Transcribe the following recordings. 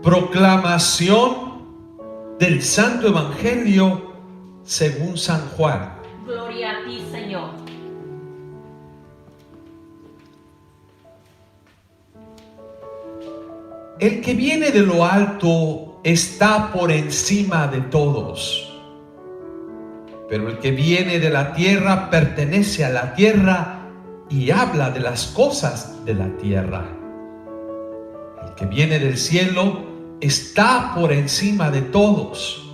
Proclamación del Santo Evangelio según San Juan. Gloria a ti, Señor. El que viene de lo alto está por encima de todos, pero el que viene de la tierra pertenece a la tierra y habla de las cosas de la tierra. El que viene del cielo está por encima de todos.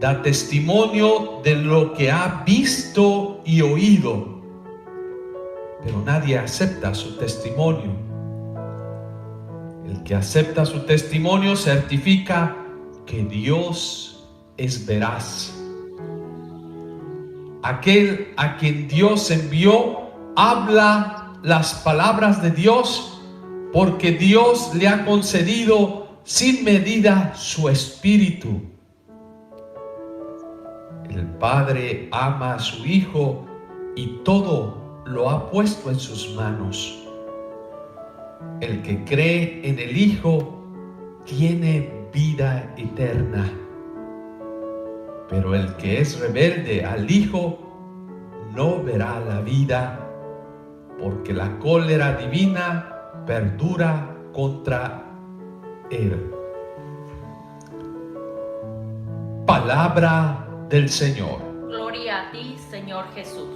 Da testimonio de lo que ha visto y oído, pero nadie acepta su testimonio. El que acepta su testimonio certifica que Dios es veraz. Aquel a quien Dios envió habla las palabras de Dios, porque Dios le ha concedido sin medida su espíritu. El Padre ama a su Hijo y todo lo ha puesto en sus manos. El que cree en el Hijo tiene vida eterna, pero el que es rebelde al Hijo no verá la vida, porque la cólera divina perdura contra él. Palabra del Señor. Gloria a ti, Señor Jesús.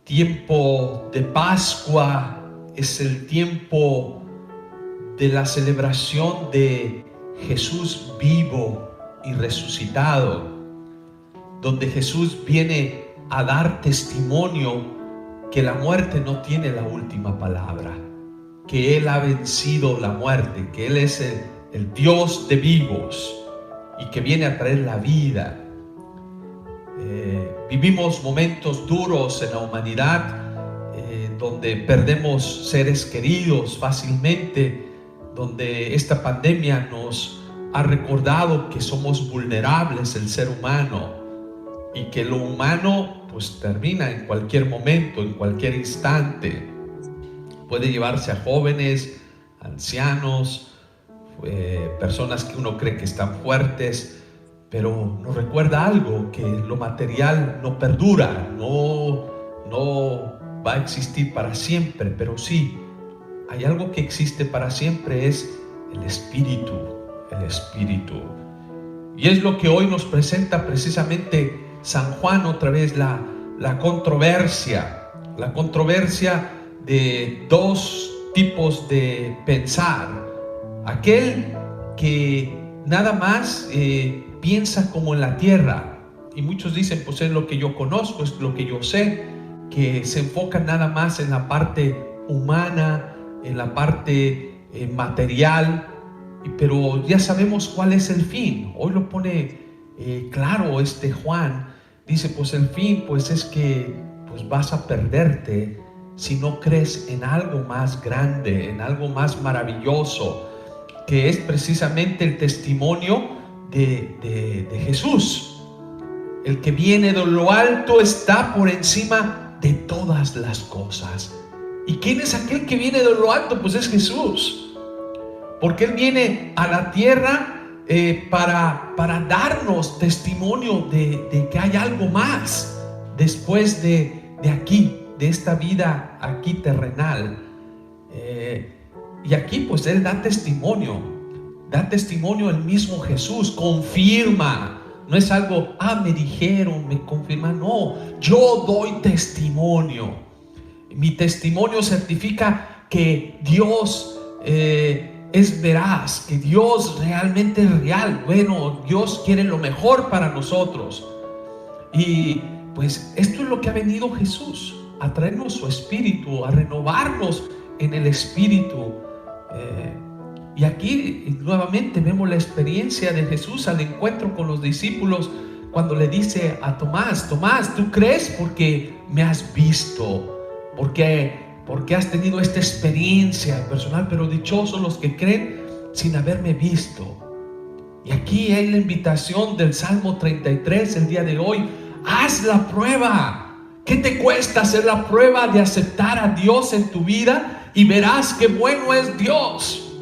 Tiempo de Pascua es el tiempo de la celebración de Jesús vivo y resucitado, donde Jesús viene a dar testimonio que la muerte no tiene la última palabra, que Él ha vencido la muerte, que Él es el Dios de vivos y que viene a traer la vida. Vivimos momentos duros en la humanidad, donde perdemos seres queridos fácilmente, donde esta pandemia nos ha recordado que somos vulnerables, el ser humano, y que lo humano pues termina en cualquier momento, en cualquier instante. Puede llevarse a jóvenes, ancianos, personas que uno cree que están fuertes, pero nos recuerda algo, que lo material no perdura, no va a existir para siempre, pero sí, hay algo que existe para siempre, es el Espíritu, el Espíritu. Y es lo que hoy nos presenta precisamente San Juan, otra vez la controversia de dos tipos de pensar. Aquel que nada más piensa como en la tierra, y muchos dicen, pues es lo que yo conozco, es lo que yo sé, que se enfoca nada más en la parte humana, en la parte material, pero ya sabemos cuál es el fin. Hoy lo pone claro Juan. Dice, pues el fin pues es que pues vas a perderte si no crees en algo más grande, en algo más maravilloso, que es precisamente el testimonio de Jesús. El que viene de lo alto está por encima de todas las cosas. ¿Y quién es aquel que viene de lo alto? Pues es Jesús, porque Él viene a la tierra para darnos testimonio de que hay algo más después de aquí, de esta vida aquí terrenal. Y aquí pues Él da testimonio el mismo Jesús, confirma. No es algo, me dijeron, me confirman. No, yo doy testimonio. Mi testimonio certifica que Dios es veraz, que Dios realmente es real. Bueno, Dios quiere lo mejor para nosotros. Y pues esto es lo que ha venido Jesús, a traernos su espíritu, a renovarnos en el espíritu. Y aquí nuevamente vemos la experiencia de Jesús al encuentro con los discípulos, cuando le dice a Tomás, ¿tú crees porque me has visto? Porque has tenido esta experiencia personal, pero dichosos los que creen sin haberme visto. Y aquí hay la invitación del Salmo 33 el día de hoy. Haz la prueba. ¿Qué te cuesta hacer la prueba de aceptar a Dios en tu vida? Y verás qué bueno es Dios.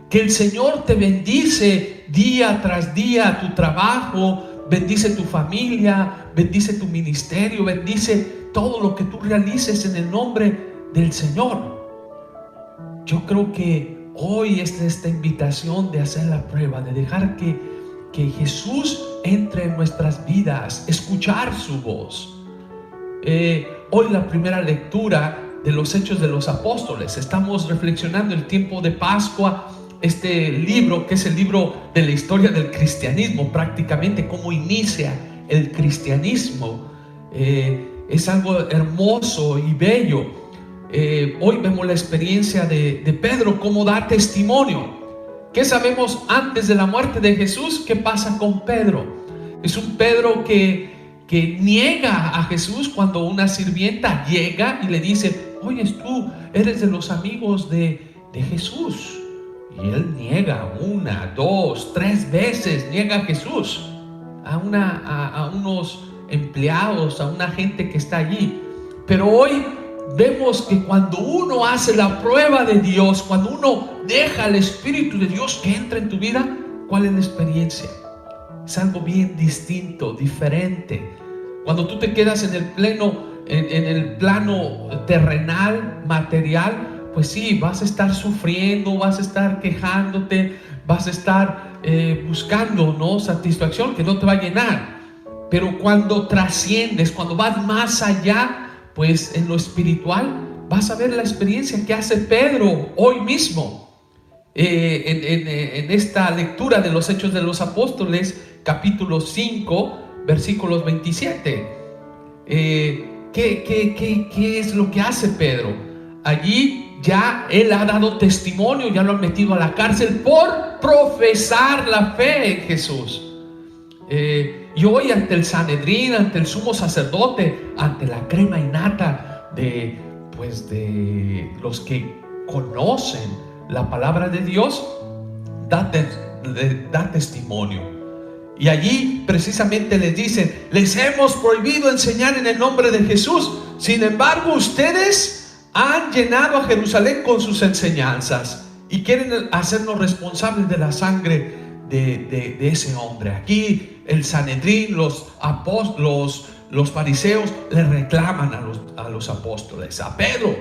Que el Señor te bendice día tras día tu trabajo, bendice tu familia, bendice tu ministerio, bendice todo lo que tú realices en el nombre del Señor. Yo creo que hoy es esta invitación de hacer la prueba, de dejar que Jesús entre en nuestras vidas, escuchar su voz. Hoy la primera lectura de los Hechos de los Apóstoles. Estamos reflexionando el tiempo de Pascua, este libro que es el libro de la historia del cristianismo, prácticamente cómo inicia el cristianismo. Es algo hermoso y bello. Hoy vemos la experiencia de Pedro, cómo da testimonio. ¿Qué sabemos antes de la muerte de Jesús? ¿Qué pasa con Pedro? Es un Pedro que niega a Jesús cuando una sirvienta llega y le dice: oye, tú eres de los amigos de Jesús. Y él niega 1, 2, 3 veces, niega a Jesús, a unos empleados, a una gente que está allí. Pero hoy vemos que cuando uno hace la prueba de Dios, cuando uno deja al Espíritu de Dios que entra en tu vida, ¿cuál es la experiencia? Es algo bien distinto, diferente. Cuando tú te quedas en el plano terrenal, material, pues sí, vas a estar sufriendo, vas a estar quejándote, vas a estar buscando, ¿no?, satisfacción que no te va a llenar. Pero cuando trasciendes, cuando vas más allá, pues en lo espiritual, vas a ver la experiencia que hace Pedro hoy mismo. En esta lectura de los Hechos de los Apóstoles, capítulo 5, versículos 27. ¿Qué es lo que hace Pedro? Allí ya él ha dado testimonio, ya lo han metido a la cárcel por profesar la fe en Jesús. Y hoy ante el Sanedrín, ante el sumo sacerdote, ante la crema innata de los que conocen la palabra de Dios, da testimonio. Y allí precisamente les dicen: les hemos prohibido enseñar en el nombre de Jesús, sin embargo ustedes han llenado a Jerusalén con sus enseñanzas y quieren hacernos responsables de la sangre de ese hombre. Aquí el Sanedrín, los fariseos le reclaman a los apóstoles, a Pedro.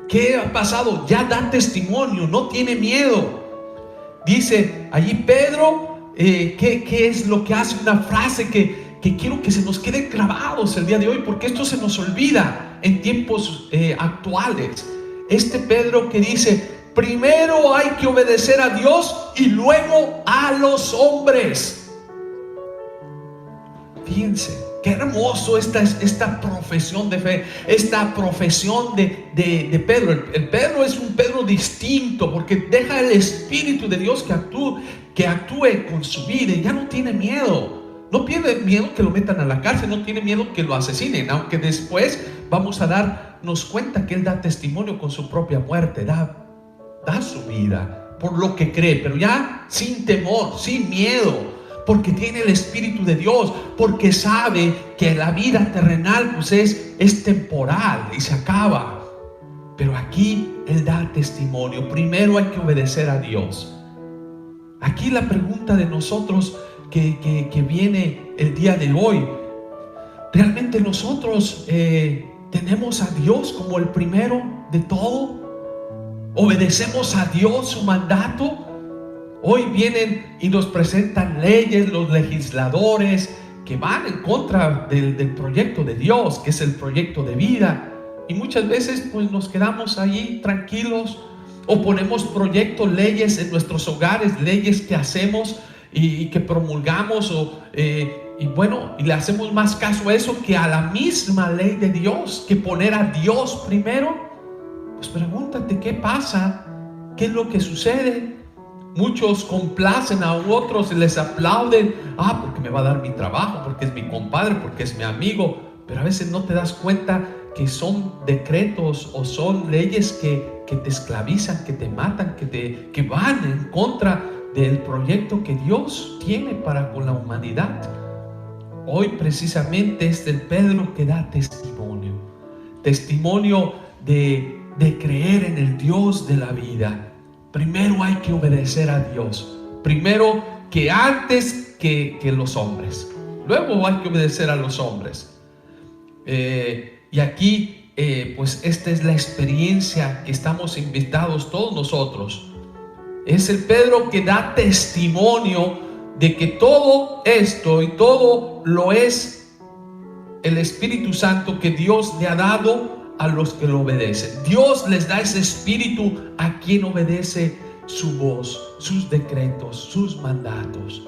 ¿Qué ha pasado? Ya da testimonio, no tiene miedo. Dice allí Pedro, ¿qué es lo que hace? Una frase que quiero que se nos quede grabados el día de hoy, porque esto se nos olvida en tiempos actuales. Este Pedro que dice: primero hay que obedecer a Dios y luego a los hombres. Fíjense, qué hermoso esta profesión de fe, esta profesión de Pedro. El Pedro es un Pedro distinto, porque deja el Espíritu de Dios que actúe con su vida y ya no tiene miedo. No tiene miedo que lo metan a la cárcel, no tiene miedo que lo asesinen, aunque después vamos a darnos cuenta que él da testimonio con su propia muerte, da su vida por lo que cree, pero ya sin temor, sin miedo, porque tiene el Espíritu de Dios, porque sabe que la vida terrenal pues es temporal y se acaba. Pero aquí él da testimonio. Primero hay que obedecer a Dios. Aquí la pregunta de nosotros que viene el día de hoy: ¿realmente nosotros tenemos a Dios como el primero de todo? ¿Obedecemos a Dios, su mandato? Hoy vienen y nos presentan leyes los legisladores que van en contra del proyecto de Dios, que es el proyecto de vida, y muchas veces pues nos quedamos ahí tranquilos, o ponemos proyectos, leyes en nuestros hogares, leyes que hacemos y que promulgamos, y le hacemos más caso a eso que a la misma ley de Dios, que poner a Dios primero. Pues pregúntate qué pasa, qué es lo que sucede. Muchos complacen a otros y les aplauden, porque me va a dar mi trabajo, porque es mi compadre, porque es mi amigo, pero a veces no te das cuenta que son decretos o son leyes que que te esclavizan, que te matan, que van en contra del proyecto que Dios tiene para con la humanidad. Hoy precisamente es el Pedro que da testimonio de creer en el Dios de la vida. Primero hay que obedecer a Dios, primero que antes que los hombres. Luego hay que obedecer a los hombres. Y aquí pues esta es la experiencia que estamos invitados todos nosotros. Es el Pedro que da testimonio de que todo esto y todo lo es el Espíritu Santo que Dios le ha dado a los que lo obedecen. Dios les da ese Espíritu a quien obedece su voz, sus decretos, sus mandatos.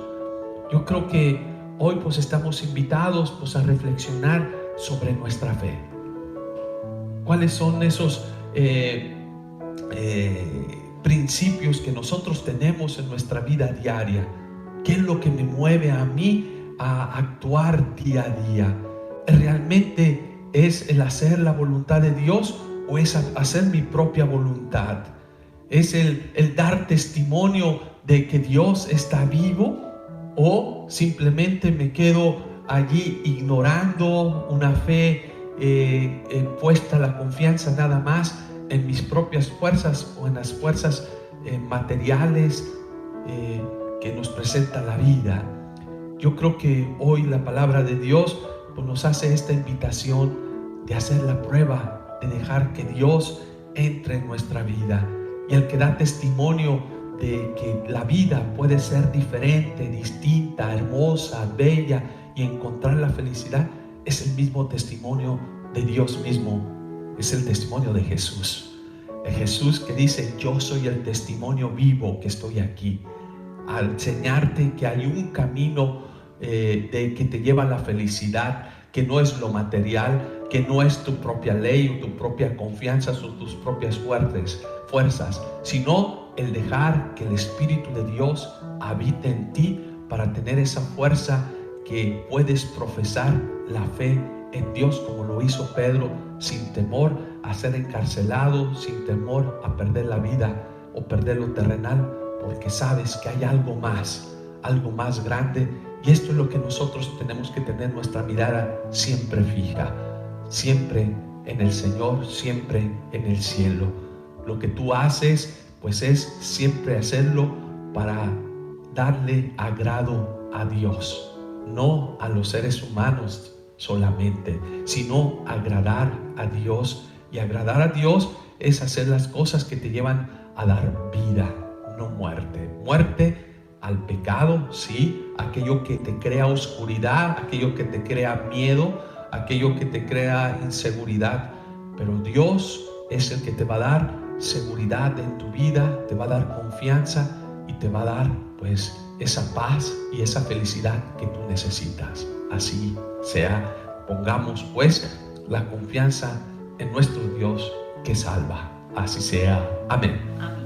Yo creo que hoy pues estamos invitados pues a reflexionar sobre nuestra fe. ¿Cuáles son esos principios que nosotros tenemos en nuestra vida diaria? ¿Qué es lo que me mueve a mí a actuar día a día? ¿Realmente es el hacer la voluntad de Dios o es hacer mi propia voluntad? ¿Es el dar testimonio de que Dios está vivo o simplemente me quedo allí ignorando una fe puesta la confianza nada más en mis propias fuerzas o en las fuerzas materiales que nos presenta la vida? Yo creo que hoy la palabra de Dios pues nos hace esta invitación de hacer la prueba, de dejar que Dios entre en nuestra vida. Y el que da testimonio de que la vida puede ser diferente, distinta, hermosa, bella y encontrar la felicidad es el mismo testimonio de Dios mismo, es el testimonio de Jesús. El Jesús que dice: yo soy el testimonio vivo que estoy aquí, a enseñarte que hay un camino que te lleva a la felicidad, que no es lo material, que no es tu propia ley o tu propia confianza o tus propias fuerzas, sino el dejar que el Espíritu de Dios habite en ti para tener esa fuerza que puedes profesar la fe en Dios como lo hizo Pedro, sin temor a ser encarcelado, sin temor a perder la vida o perder lo terrenal, porque sabes que hay algo más grande. Y esto es lo que nosotros tenemos que tener nuestra mirada siempre fija, siempre en el Señor, siempre en el cielo. Lo que tú haces pues es siempre hacerlo para darle agrado a Dios, no a los seres humanos solamente, sino agradar a Dios. Y agradar a Dios es hacer las cosas que te llevan a dar vida, no muerte. Muerte al pecado, sí, aquello que te crea oscuridad, aquello que te crea miedo, aquello que te crea inseguridad. Pero Dios es el que te va a dar seguridad en tu vida, te va a dar confianza y te va a dar pues esa paz y esa felicidad que tú necesitas. Así sea. Pongamos pues la confianza en nuestro Dios que salva. Así sea. Amén. Amén.